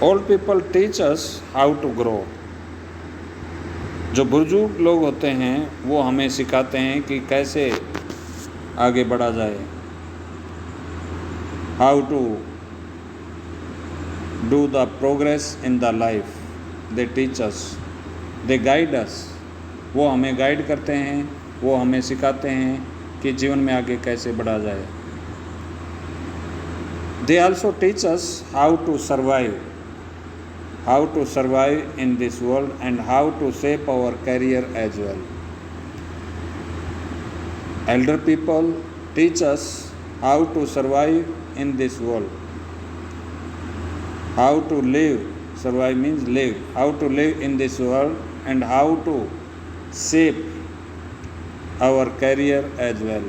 Old people teach us how to grow. जो बुजुर्ग लोग होते हैं वो हमें सिखाते हैं कि कैसे आगे बढ़ा जाए. How to do the progress in the life. They teach us. They guide us. वो हमें गाइड करते हैं, वो हमें सिखाते हैं कि जीवन में आगे कैसे बढ़ा जाए. They also teach us how to survive in this world and how to shape our career as well. Elder people teach us how to survive in this world, how to live. Survive means live. How to live in this world and how to shape our career as well.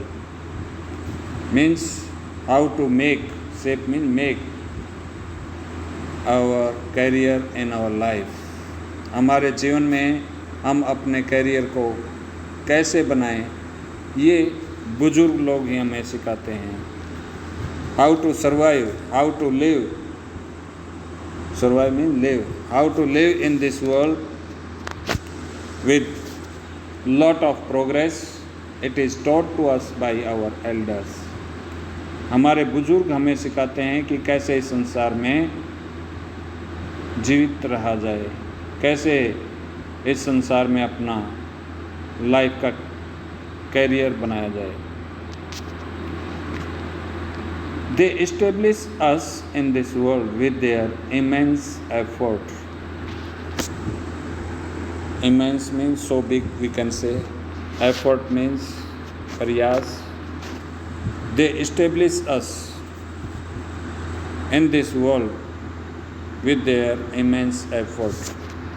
Means how to make. Shape means make our career in our life. हमारे जीवन में हम अपने career को कैसे बनाएं, ये बुजुर्ग लोग ही हमें सिखाते हैं. How to survive, how to live. Survive means live. How to live in this world with lot of progress. It is taught to us by our elders. हमारे बुजुर्ग हमें सिखाते हैं कि कैसे इस संसार में जीवित रहा जाए, कैसे इस संसार में अपना लाइफ का कैरियर बनाया जाए. They establish us in this world with their immense effort. Immense means so big, we can say. Effort means प्रयास. They establish us in this world with their immense effort.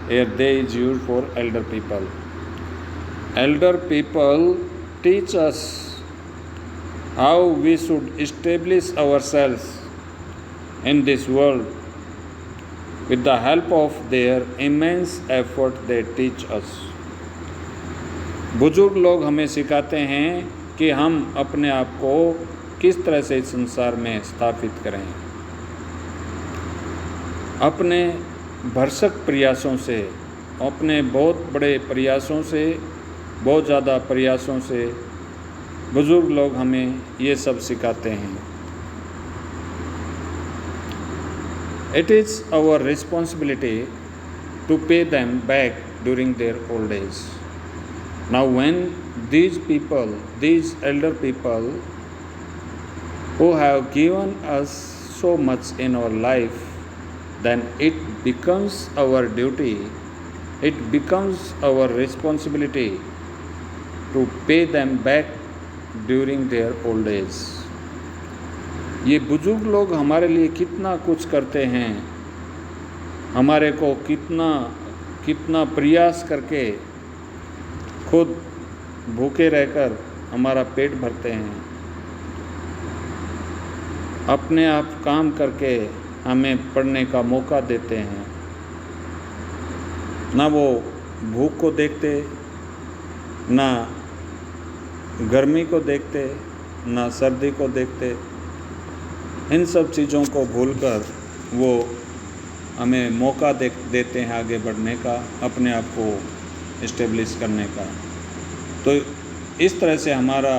Here they is used for elder people. Elder people teach us how we should establish ourselves in this world. With the help of their immense effort they teach us. बुजुर्ग लोग हमें सिखाते हैं कि हम अपने आप को किस तरह से इस संसार में स्थापित करें. अपने भरसक प्रयासों से, अपने बहुत बड़े प्रयासों से, बहुत ज़्यादा प्रयासों से बुजुर्ग लोग हमें ये सब सिखाते हैं. It is our responsibility to pay them back during their old age. Now when these elder people who have given us so much in our life, then it becomes our duty, it becomes our responsibility to pay them back during their old age. ये बुजुर्ग लोग हमारे लिए कितना कुछ करते हैं, हमारे को कितना प्रयास करके खुद भूखे रहकर हमारा पेट भरते हैं, अपने आप काम करके हमें पढ़ने का मौका देते हैं. ना वो भूख को देखते, ना गर्मी को देखते, ना सर्दी को देखते. इन सब चीज़ों को भूलकर वो हमें मौका देते हैं आगे बढ़ने का, अपने आप को इस्टेब्लिश करने का. तो इस तरह से हमारा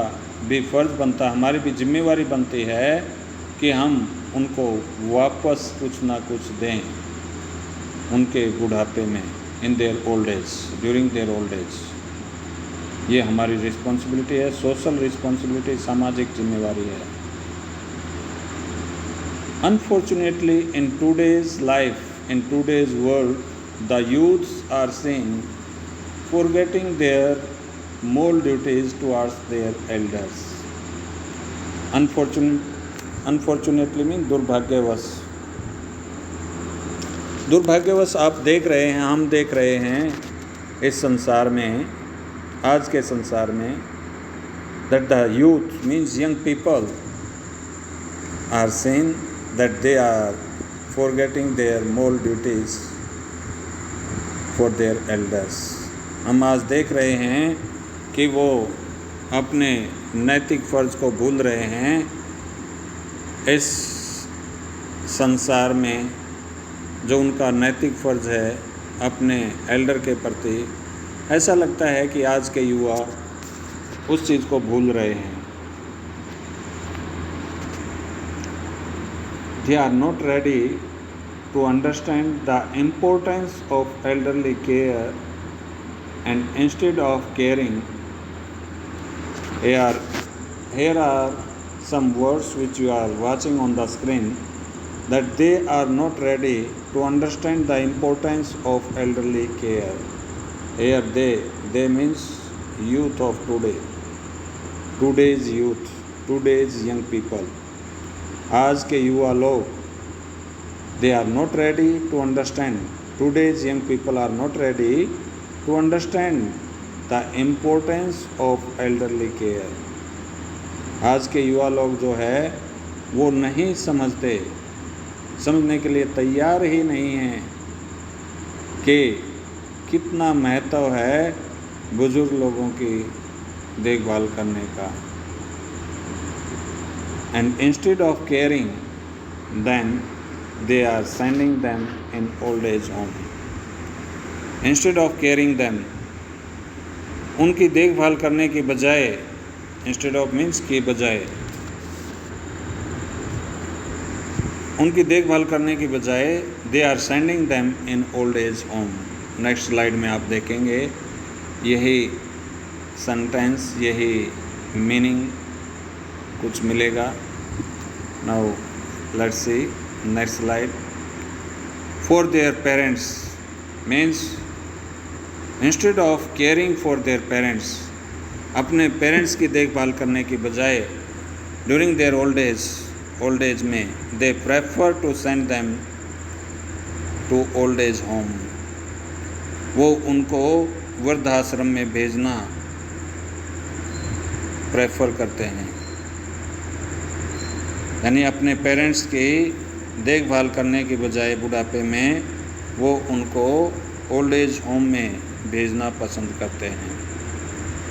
भी फ़र्ज़ बनता, हमारी भी जिम्मेवारी बनती है कि हम उनको वापस कुछ ना कुछ दें उनके बुढ़ापे में, in their old age, during their old age. ये हमारी रिस्पॉन्सिबिलिटी है, सोशल रिस्पॉन्सिबिलिटी, सामाजिक जिम्मेवारी है. Unfortunately, in today's life, in today's world, the youths are seen forgetting their moral duties towards their elders. Unfortunately means दुर्भाग्यवश. दुर्भाग्यवश आप देख रहे हैं, हम देख रहे हैं इस संसार में, आज के संसार में, that the youth means young people are seen that they are forgetting their moral duties for their elders. हम आज देख रहे हैं कि वो अपने नैतिक फ़र्ज़ को भूल रहे हैं इस संसार में जो उनका नैतिक फ़र्ज़ है अपने एल्डर के प्रति, ऐसा लगता है कि आज के युवा उस चीज़ को भूल रहे हैं। They are not ready to understand the importance of elderly care, and instead of caring, here are some words which you are watching on the screen, that they are not ready to understand the importance of elderly care. Here they means youth of today, today's youth, today's young people. आज के युवा लोग, they are not ready to understand, today's young people are not ready to understand the importance of elderly care. आज के युवा लोग जो है वो नहीं समझते, समझने के लिए तैयार ही नहीं हैं कि कितना महत्व है बुजुर्ग लोगों की देखभाल करने का। And instead of caring, then they are sending them in old age home. Instead of caring them, उनकी देखभाल करने की बजाय, instead of means की बजाय, उनकी देखभाल करने की बजाय they are sending them in old age home. Next slide में आप देखेंगे यही सेंटेंस, यही मीनिंग कुछ मिलेगा। Now let's see next slide. For their parents means instead of caring for their parents, अपने पेरेंट्स की देखभाल करने की बजाय during their old age में they prefer to send them to old age home. वो उनको वृद्धाश्रम में भेजना प्रेफर करते हैं, यानी अपने पेरेंट्स की देखभाल करने की बजाय बुढ़ापे में वो उनको ओल्ड एज होम में भेजना पसंद करते हैं।